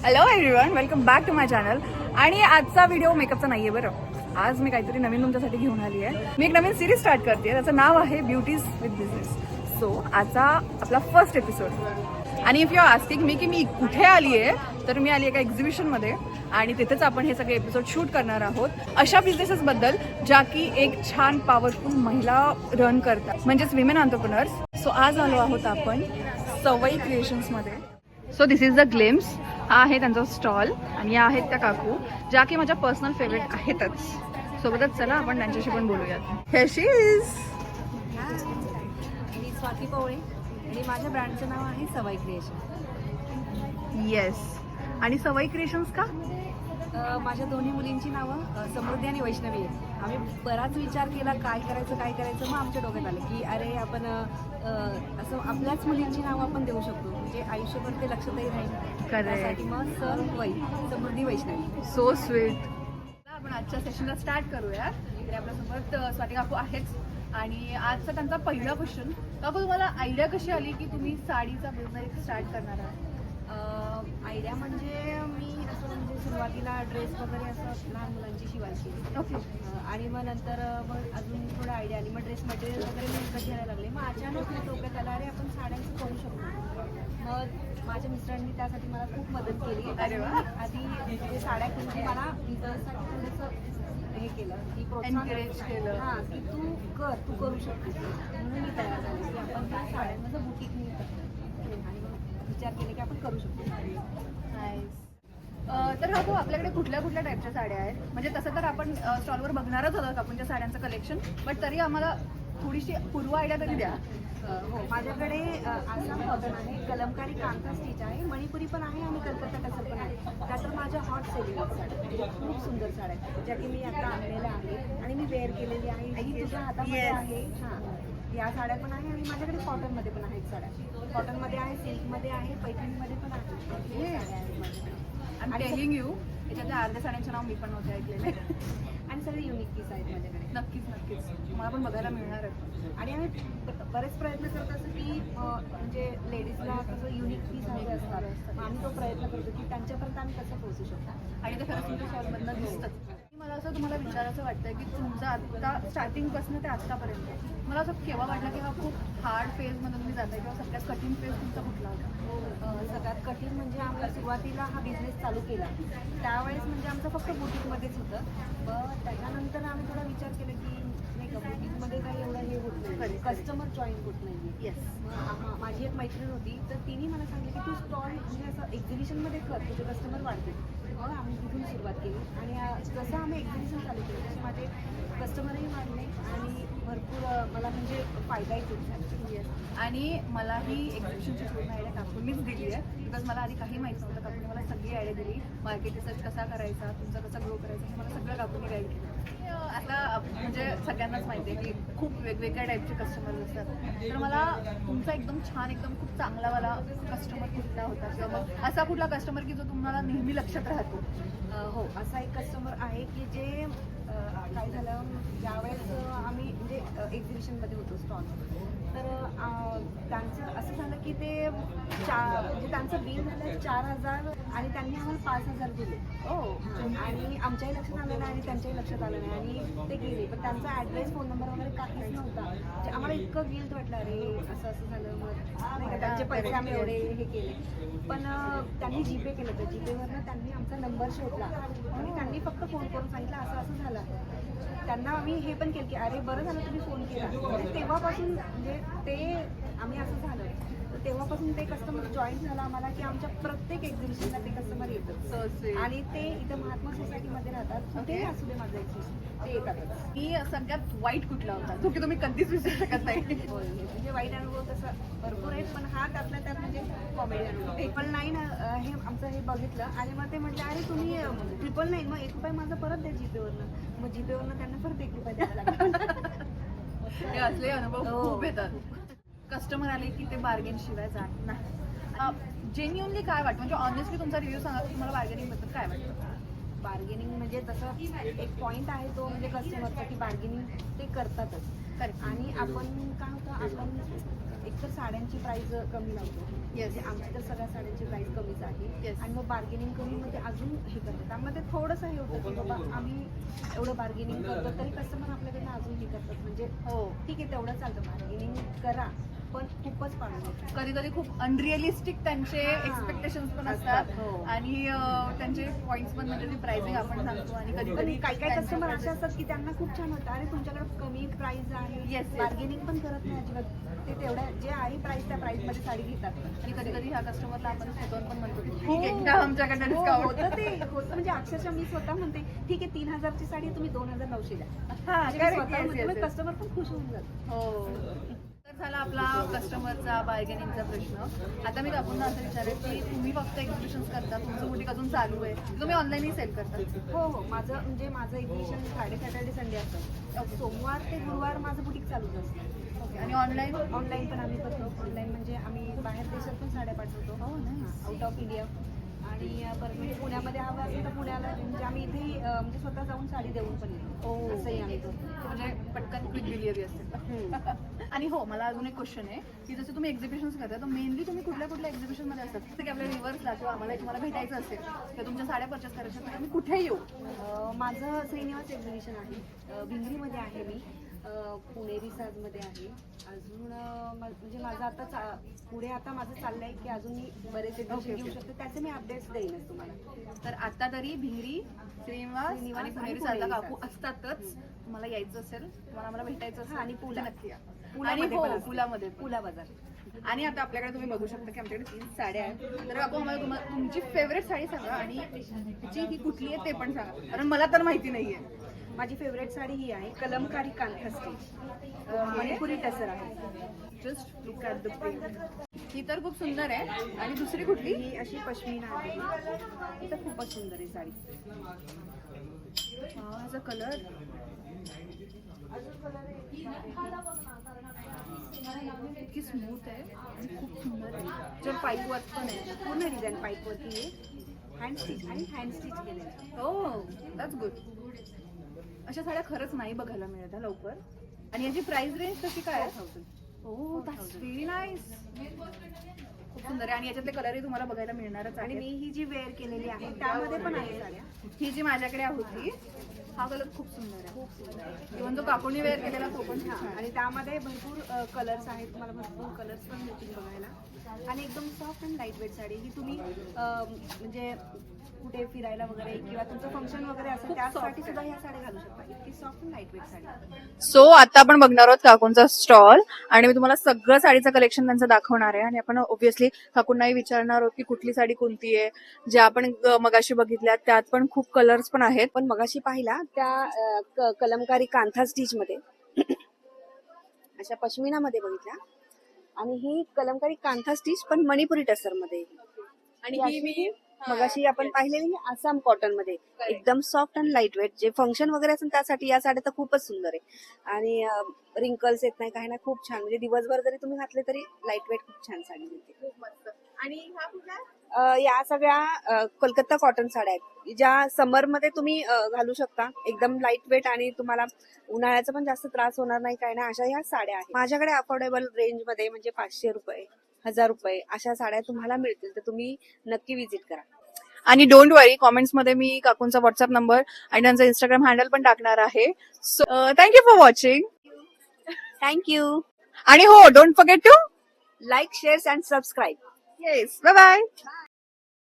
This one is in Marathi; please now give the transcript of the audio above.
Hello everyone, welcome back to my channel. आणि आजचा व्हिडिओ मेकअपचा नाहीये बरं. आज मी काहीतरी नवीन तुमच्यासाठी घेऊन आली आहे. मी एक नवीन सिरीज स्टार्ट करते, त्याचं नाव आहे ब्युटीज विथ बिझनेस. सो आजचा आपला फर्स्ट एपिसोड. आणि if you are asking me की मी कुठे आली आहे, तर मी आली एका एक्झिबिशनमध्ये आणि तिथेच आपण हे सगळे एपिसोड शूट करणार आहोत. अशा बिझनेसेसबद्दल ज्या की एक छान पॉवरफुल महिला रन करतात, म्हणजेच विमेन एंटरप्रेन्योर्स. सो आज आलो आहोत आपण सवई क्रिएशन्समध्ये. So this is the glimpse. हा आहे त्यांचा स्टॉल आणि या आहेत त्या काकू, ज्या की माझ्या पर्सनल फेवरेट आहेतच. सोबतच चला आपण त्यांच्याशी पण बोलूयात. Here she is. मी स्वाती पवळे आणि माझ्या ब्रँडचं नाव आहे सवई क्रिएशन. येस. आणि सवई क्रिएशन्स का? माझ्या दोन्ही मुलींची नावं समृद्धी आणि वैष्णवी आहेत. आम्ही बराच विचार केला काय करायचं. मग आमच्या डोक्यात आलं की अरे आपण असं आपल्याच मुलींची नावं आपण देऊ शकतो, म्हणजे आयुष्यभर ते लक्षातही राहील. त्यासाठी मग समृद्धी वैष्णवी. So sweet. आपण आजच्या सेशनला स्टार्ट करूया. इकडे आपल्यासोबत स्वाती काकू आहेच. आणि आजचा त्यांचा पहिला क्वेश्चन, काकू तुम्हाला आयडिया कशी आली की तुम्ही साडीचा बिझनेस स्टार्ट करणार आहात? आयडिया म्हणजे मी असं म्हणजे सुरुवातीला ड्रेस वगैरे असं लहान मुलांची शिवायची. ओके. आणि मग नंतर मग अजून थोडं आयडिया आली. मग ड्रेस मटेरियल वगैरे मी विकत घ्यायला लागले. मग अचानक मी डोक्यात आला अरे आपण साड्यांचं करू शकतो. मग माझ्या मिस्टरांनी त्यासाठी मला खूप मदत केली. अरे वा. आधी म्हणजे साड्या म्हणजे मला बिझनेससाठी थोडंसं हे केलं की एनकरेज केलं. हां की तू करू शकतेस. म्हणून मी तयार झाले की आपण त्या साड्यांमध्ये बुटीक मी आणि विचार केले की आपण करू शकतो. तर काकू आपल्याकडे कुठल्या कुठल्या टाईपच्या साड्या आहेत? म्हणजे तसं तर आपण स्टॉलवर बघणारच आहोत काकूंच्या साड्यांचं कलेक्शन, बट तरी आम्हाला थोडीशी पूर्व आयडिया तरी द्या. हो, माझ्याकडे आसाम कॉटन आहे, कलमकारी कांता स्टिच आहे, मणिपुरी पण आहे आणि कलकत्ता टसर पण आहे. त्यातर माझ्या हॉट सेलिंग साड्या खूप सुंदर साड्या आहेत ज्या की मी आता आणलेल्या आहेत आणि मी वेअर केलेली आहे. ही तुझ्या हातामध्ये आहे. हां, या साड्या पण आहे आणि माझ्याकडे कॉटनमध्ये पण आहेत साड्या. कॉटनमध्ये आहे, सिल्कमध्ये आहे, पैठणीमध्ये पण आहे. साड्या आहेत माझ्याकडे. आय एम टेलिंग यू, त्याच्यातल्या अर्ध्या साड्यांचं नाव मी पण नव्हते ऐकलेले. आणि सगळे युनिक पीस आहेत माझ्याकडे. नक्कीच मला पण बघायला मिळणार आहे. आणि आम्ही बरेच प्रयत्न करत असतो की म्हणजे लेडीजला कसं युनिक पीस हवे असतात. मग आम्ही तो प्रयत्न करतो की त्यांच्यापर्यंत आम्ही कसं पोहोचू शकतो. आणि ते खरंच तुमच्या शॉलमधनं दिसतं. मला असं तुम्हाला विचारायचं वाटतं की तुमचं आता स्टार्टिंगपासून ते आत्तापर्यंत मला असं केव्हा वाटलं की हा खूप हार्ड फेजमधून मी जात आहे, किंवा सगळ्यात कठीण फेज तुमचा कुठला होता? सगळ्यात कठीण म्हणजे आम्ही सुरुवातीला हा बिझनेस चालू केला त्यावेळेस म्हणजे आमचं फक्त बुटीकमध्येच होतं. पण त्याच्यानंतर आम्ही थोडा विचार केला की नाही का बुटीकमध्ये काही एवढं हे होत नाही, कस्टमर जॉईन होत नाही. येस. माझी एक मैत्रीण होती तर तिने मला सांगितलं की तू स्टॉल म्हणजे असं एक्झिबिशनमध्ये कर, तुझे कस्टमर वाढते. मग आम्ही तिथून सुरुवात केली आणि जसं आम्ही एक्झिबिशन चालू केलं तसे माझे कस्टमरही वाढले आणि भरपूर मला म्हणजे फायदाही खूप झाला. येस. आणि मलाही एक्झिबिशनची पूर्ण आयडिया काकूंनीच दिली आहे, बिकॉज मला आधी काही माहीत नव्हतं. काकूने मला सगळी आयडिया दिली, मार्केट रिसर्च कसा करायचा, तुमचा कसा ग्रो करायचा, हे मला सगळं काकूने गाईड केलं. आता म्हणजे सगळ्यांनाच माहिती आहे की खूप वेगवेगळ्या टाईपचे कस्टमर्स असतात. तर मला तुमचा एकदम छान, एकदम खूप चांगलावाला कस्टमर कुठला होता, किंवा मग असा कुठला कस्टमर की जो तुम्हाला नेहमी लक्षात राहतो? हो, असा एक कस्टमर आहे की जे काय झालं ज्यावेळेस आम्ही म्हणजे एक्झिबिशनमध्ये होतो स्टॉल, तर त्यांचं असं झालं की ते म्हणजे त्यांचं बिल झालं 4,000 आणि त्यांनी आम्हाला 5,000 दिले. आणि आमच्याही लक्षात आलं नाही आणि त्यांच्याही लक्षात आलं नाही आणि ते गेले. पण त्यांचा ॲड्रेस, फोन नंबर वगैरे काहीच नव्हता. म्हणजे आम्हाला इतकं गिल्ट वाटलं अरे असं झालं. मग नाही का त्यांचे पैसे आम्ही एवढे हे केले. पण त्यांनी जीपे केलं, तर जीपेवरनं त्यांनी आमचा नंबर शोधला आणि त्यांनी फक्त फोन करून सांगितलं असं झालं. त्यांना आम्ही हे पण केलं की अरे बरं झालं तुम्ही फोन केला. म्हणजे तेव्हापासून म्हणजे ते आम्ही असं झालं तर तेव्हापासून ते कस्टमर जॉईन झालं आम्हाला की आमच्या प्रत्येक एक्झिबिशनला ते कस्टमर येतात. आणि ते इथं महात्मा सोसायटीमध्ये राहतात. कुठेही असू दे माझं एक्झिबिशन ते येतातच. की सगळ्यात वाईट कुठला होता जो की तुम्ही कधीच विसरू शकत नाही? म्हणजे वाईट अनुभव तसं भरपूर आहेत, पण हा त्यातल्या त्यात म्हणजे कॉमेडी अनुभव. 999 हे आमचं हे बघितलं आणि मग ते म्हटलं अरे तुम्ही 999 मग 1 रुपये माझं परत द्या जीपेवरनं. मग जीपेवरनं त्यांना परत 1 रुपये द्यायला लागला. हे असले अनुभव खूप येतात. कस्टमर आले की ते बार्गेन शिवाय जात नाही. जेन्युअनली काय वाटतं, म्हणजे ऑनेस्टली तुमचा रिव्ह्यू सांगा की तुम्हाला बार्गेनिंग बद्दल काय वाटतं? बार्गेनिंग म्हणजे तसं एक पॉईंट आहे तो म्हणजे कस्टमरचा की बार्गेनिंग ते करतातच. आणि आपण काय होतं, आपण एकतर साड्यांची प्राइस कमी लावतो. म्हणजे आमची तर सगळ्या साड्यांची प्राइस कमीच आहे. Yes. आणि मग बार्गेनिंग करून मध्ये अजून हे करतो. त्यामध्ये थोडंसं हे होतं की बाबा आम्ही एवढं बार्गेनिंग करतो तरी कस्टमर आपल्याकडनं अजून हे करतात. म्हणजे हो, ठीक आहे तेवढं चालतं, बार्गेनिंग करा पण खूपच पाडू. कधी कधी खूप अनरिअलिस्टिक त्यांचे एक्सपेक्टेशन्स पण असतात हो. आणि त्यांचे पॉइंट्स पण म्हणजे ती प्राइसिंग आपण सांगतो आणि कधी पण कधी काही काही कस्टमर असे असतात की त्यांना खूप छान वाटतं, अरे तुमच्याकडे कमी प्राइस आहे. Yes, yes. बार्गेनिंग पण करत नाही अजिबात. ते तेवढ्या जे आहे प्राइस त्या प्राइस मध्ये साडी घेतात. आणि कधी कधी ह्या कस्टमरला आपण स्वतःहून पण म्हणतो की हो. ठीक आहे, घ्या आमच्याकडनं हो, डिस्काउंट. होतं ते होतं. म्हणजे अक्षरशः मी स्वतः म्हणते ठीक आहे 3000 ची साडी तुम्ही 2900 द्या. हा, म्हणजे मी correct. स्वतः Yes, म्हणते, yes, मग yes. कस्टमर पण खुश होऊन जातो. हो. तर झाला आपला कस्टमरचा बार्गेनिंगचा प्रश्न. आता मी काकूंना असं विचारेल की तुम्ही फक्त एक्झिबिशन्स करता, तुमचं बुटीक अजून चालू आहे, तुम्ही ऑनलाईनही सेल करता? हो हो, माझं एक्झिबिशन फ्रायडे सॅटर्डे संडे असतं. सोमवार ते गुरुवार माझं बुटीक चालूच असतं. ओके. आणि ऑनलाईन? ऑनलाईन पण आम्ही करतो. ऑनलाईन म्हणजे आम्ही बाहेर देशात पण साड्या पाठवतो. Oh, nice. Out of India. आणि परत म्हणजे पुण्यामध्ये हवं असेल तर पुण्याला म्हणजे आम्ही इथेही म्हणजे स्वतः जाऊन साडी देऊन पण येतो. Oh. असंही आम्ही करतो. म्हणजे पटकन क्विक डिलिव्हरी असते. आणि हो, मला अजून एक क्वेश्चन आहे की जसं तुम्ही एक्झिबिशन्स करता तर मेनली तुम्ही कुठल्या कुठल्या एक्झिबिशन मध्ये असतात? जसं की आपल्या व्ह्युअर्सला किंवा आम्हाला तुम्हाला भेटायचं असेल किंवा तुमच्या साड्या परचेस करायच्या तर आम्ही कुठे येऊ? माझं श्रीनिवास एक्झिबिशन आहे. भिंगरीमध्ये आहे मी. पुणेरी साजमध्ये आहे. अजून म्हणजे माझं आता पुढे आता माझं चाललंय की अजून मी बरेच एक्झिबिशन घेऊ शकते. त्याचे मी अपडेट्स देईनच तुम्हाला. तर आता तरी भिंगरी, श्रीनिवास श्रीनिवास आणि आणि पुणेरी पुणेरी साधा काकू साज. असतातच. तुम्हाला यायचं असेल, तुम्हाला आम्हाला भेटायचं असेल आणि पुला. तर नक्की या. आणि पुलामध्ये हो, पण असते. पुलामध्ये पुला बाजार. आणि आता आपल्याकडे तुम्ही बघू शकता की आमच्याकडे 3 साड्या आहेत. तर काकू आम्हाला तुमची फेवरेट साडी सांगा आणि त्याची ही कुठली आहे ते पण सांगा, कारण मला तर माहिती नाहीये. माझी फेवरेट साडी ही आहे कलमकारी कांथा स्टिच. मणिपुरी टसर आहे. Just look at the print. ही तर खूप सुंदर आहे. आणि दुसरी कुठली? ही अशी पश्मिना आहे. ही तर खूपच सुंदर आहे साडी. ह्याचा कलर इतकी स्मूथ आहे आणि खूप सुंदर आहे. त्याच्यावर पाईप वर्क पण आहे. पूर्ण डिझाईन पाईप वरती आहे. हँड स्टिच आणि हँड स्टिच केलेलं आहे. हो, दॅट्स गुड. अशा साड्या खरंच नाही बघायला मिळत आहे लवकर. आणि याची प्राइस रेंज कशी काय आहे? 4000. हो, दॅट्स व्हेरी नाईस. खूप सुंदर आहे आणि याच्यातले कलरही तुम्हाला बघायला मिळणारच. आणि आणि मी ही जी वेअर केलेली आहे त्यामध्ये पण आहे साड्या. ही जी माझ्याकडे होती हा कलर खूप सुंदर आहे. खूप सुंदर आहे. इव्हन तो काकूनी वेअर केलेला तो पण हा, छान आहे. आणि त्यामध्ये भरपूर कलर्स आहेत. तुम्हाला भरपूर कलर्स पण मिळतील बघायला. आणि एकदम soft and light weight sari ही तुम्ही म्हणजे कुठे फिरायला वगैरे किंवा तुमचं फंक्शन वगैरे असेल खूप त्यासाठी soft सुद्धा ह्या साड्या घालू शकता. इतकी soft and light weight sari. So आता आपण बघणार आहोत काकूंचा स्टॉल आणि मी तुम्हाला सगळं साडीचं कलेक्शन त्यांचं दाखवणार आहे. आणि आपण ऑब्व्हियसली काकूंनाही विचारणार आहोत की कुठली साडी कोणती आहे. ज्या आपण मगाशी बघितल्या त्यात पण खूप कलर्स पण आहेत. पण मगाशी पाहिला त्या कलमकारी कांथा स्टिच मध्ये अशा पश्मिना मध्ये बघितल्या. आणि ही कलमकारी कांथा स्टिच पण मणिपुरी टसर मध्ये. आणि ही मी मगाशी आपण पाहिलेली आसाम कॉटन मध्ये एकदम सॉफ्ट अँड लाईट वेट. जे फंक्शन वगैरे असेल त्यासाठी या साड्या तर खूपच सुंदर आहे. आणि रिंकल्स येत नाही काही नाही. खूप छान. म्हणजे दिवसभर जरी तुम्ही घातले तरी लाईट वेट खूप छान साडी मिळते. खूप मस्त. आणि ह्या कुठल्या? या सगळ्या कोलकाता कॉटन साड्या आहेत ज्या समर मध्ये तुम्ही घालू शकता. एकदम लाईट वेट आणि तुम्हाला उन्हाळ्याचा पण जास्त त्रास होणार नाही काय नाही अशा ह्या साड्या आहेत. माझ्याकडे अफोर्डेबल रेंज मध्ये म्हणजे 500 रुपये 1000 रुपये अशा साड्या तुम्हाला मिळतील. तर तुम्ही नक्की विजिट करा. आणि डोंट वरी, कॉमेंट्स मध्ये मी काकूंचा व्हॉट्सअप नंबर आणि त्यांचा इंस्टाग्राम हँडल पण टाकणार आहे. So thank you for watching. Thank you. आणि हो, don't forget to like shares and subscribe. Yes, bye bye.